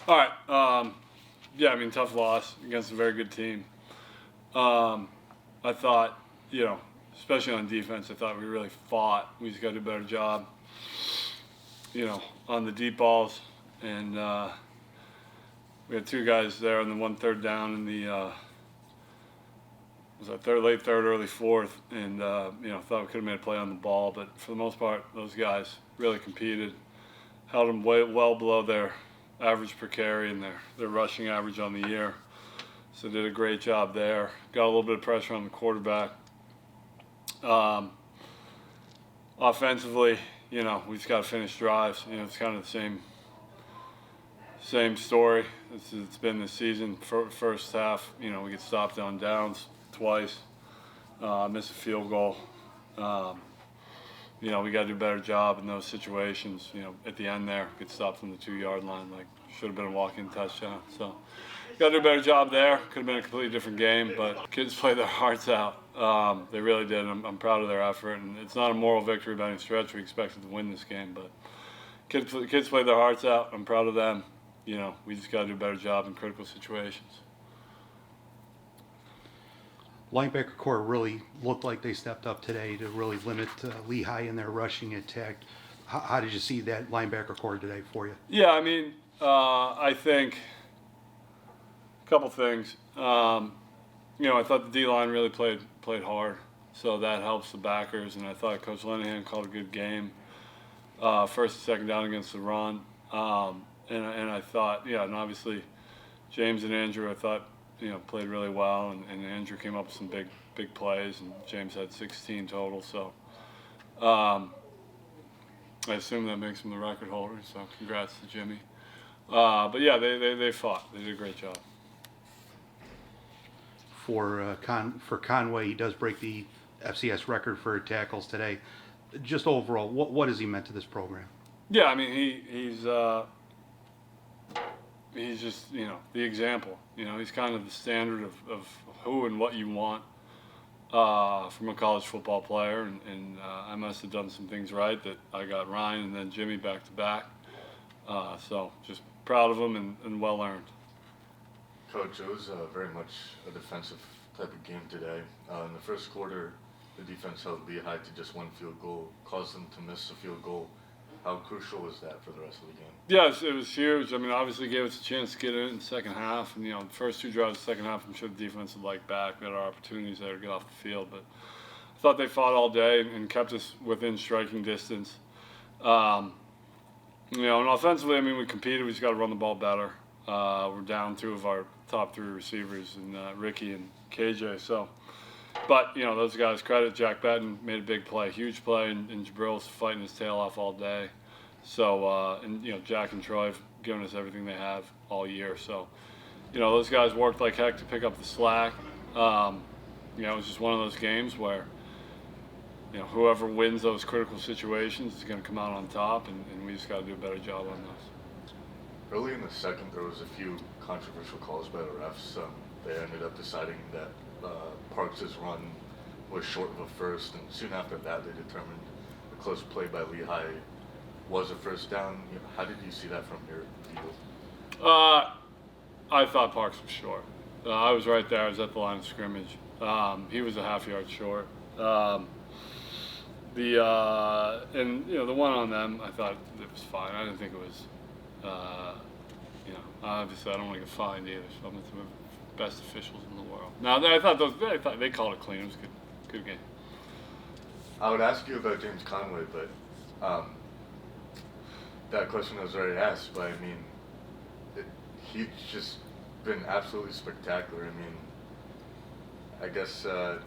All right. Yeah, I mean, tough loss against a very good team. I thought, especially on defense, I thought we really fought. We just got to do a better job, on the deep balls. And we had two guys there on the 1/3 down in the was that late third, early fourth, and thought we could have made a play on the ball. But for the most part, those guys really competed, held them well below their average per carry and their rushing average on the year. So did a great job there. Got a little bit of pressure on the quarterback. Offensively, we just got to finish drives. It's kind of the same story. It's been this season. First half, we get stopped on downs twice, miss a field goal. We got to do a better job in those situations. At the end there, get stopped on the 2-yard line, like should have been a walk-in touchdown. So, got to do a better job there. Could have been a completely different game, but kids played their hearts out. They really did. I'm proud of their effort, and it's not a moral victory by any stretch. We expected to win this game, but kids played their hearts out. I'm proud of them. We just got to do a better job in critical situations. Linebacker core really looked like they stepped up today to really limit Lehigh in their rushing attack. How did you see that linebacker core today for you? Yeah, I mean, I think a couple things. I thought the D-line really played hard, so that helps the backers, and I thought Coach Linehan called a good game. First and second down against the run. And I thought, and obviously James and Andrew, I thought, played really well, and Andrew came up with some big plays, and James had 16 total. So I assume that makes him the record holder. So congrats to Jimmy. But yeah, they fought. They did a great job. For Conway, he does break the FCS record for tackles today. Just overall, what has he meant to this program? Yeah, I mean he's just the example. He's kind of the standard of who and what you want from a college football player, and I must have done some things right that I got Ryan and then Jimmy back to back. So just proud of him and well earned. Coach, it was very much a defensive type of game today. In the first quarter, the defense held Lehigh to just one field goal, caused them to miss a field goal. How crucial was that for the rest of the game? Yeah, it was huge. I mean, obviously gave us a chance to get in the second half. And, the first two drives of the second half, I'm sure the defense would like back. We had our opportunities there to get off the field. But I thought they fought all day and kept us within striking distance. And offensively, I mean, we competed. We just got to run the ball better. We're down two of our top three receivers, in Ricky and KJ. So, but, those guys, credit Jack Benton, made a big play, huge play, and Jabril's fighting his tail off all day. So, Jack and Troy have given us everything they have all year. So, those guys worked like heck to pick up the slack. It was just one of those games where, whoever wins those critical situations is going to come out on top, and we just got to do a better job on those. Early in the second, there was a few controversial calls by the refs. They ended up deciding that Parks' run was short of a first, and soon after that, they determined a close play by Lehigh was a first down. How did you see that from your view? I thought Parks was short. I was right there. I was at the line of scrimmage. He was a half yard short. The one on them, I thought it was fine. I didn't think it was. Obviously I don't want to get fined either. So I'm with the best officials in the world. Now I thought they called it clean. It was a good game. I would ask you about James Conway, but that question was already asked. But I mean, he's just been absolutely spectacular. I mean, I guess to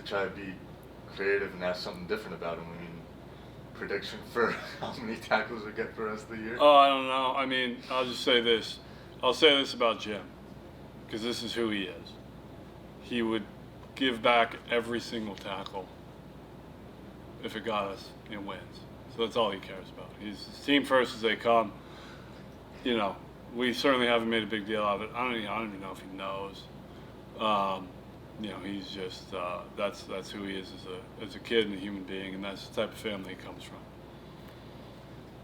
try to be creative and ask something different about him. I mean, prediction for how many tackles we get for the rest of the year? Oh, I don't know. I mean, I'll just say this. I'll say this about Jim, because this is who he is. He would give back every single tackle if it got us wins. So that's all he cares about. He's team first as they come. We certainly haven't made a big deal of it. I don't even know if he knows. He's just that's who he is as a kid and a human being, and that's the type of family he comes from.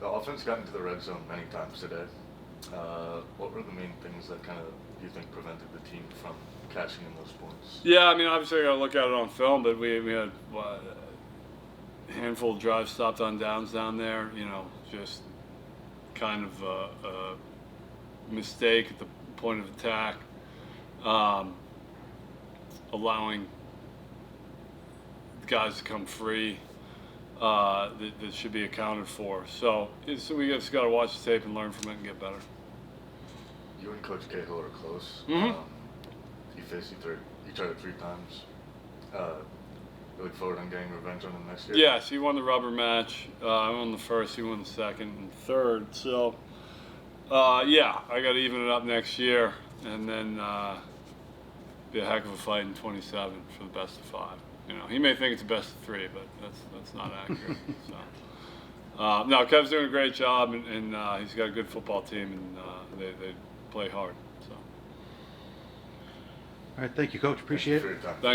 The offense got into the red zone many times today. What were the main things that kind of you think prevented the team from cashing in those points? Yeah, I mean, obviously I got to look at it on film, but we had what, a handful of drives stopped on downs down there. You know, just kind of a mistake at the point of attack, allowing guys to come free that should be accounted for. So we just got to watch the tape and learn from it and get better. You and Coach Cahill are close. Mhm. You faced each other 3 times. You look forward on getting revenge on him next year? Yes, he won the rubber match. I won the first, he won the second and third. So, yeah, I got to even it up next year, and then be a heck of a fight in 27 for the best of 5. You know, he may think it's a best of 3, but that's not accurate. So, no, Kev's doing a great job, and he's got a good football team, and they play hard. So, All right, thank you, Coach. Appreciate Thank you it. for your time. thank you.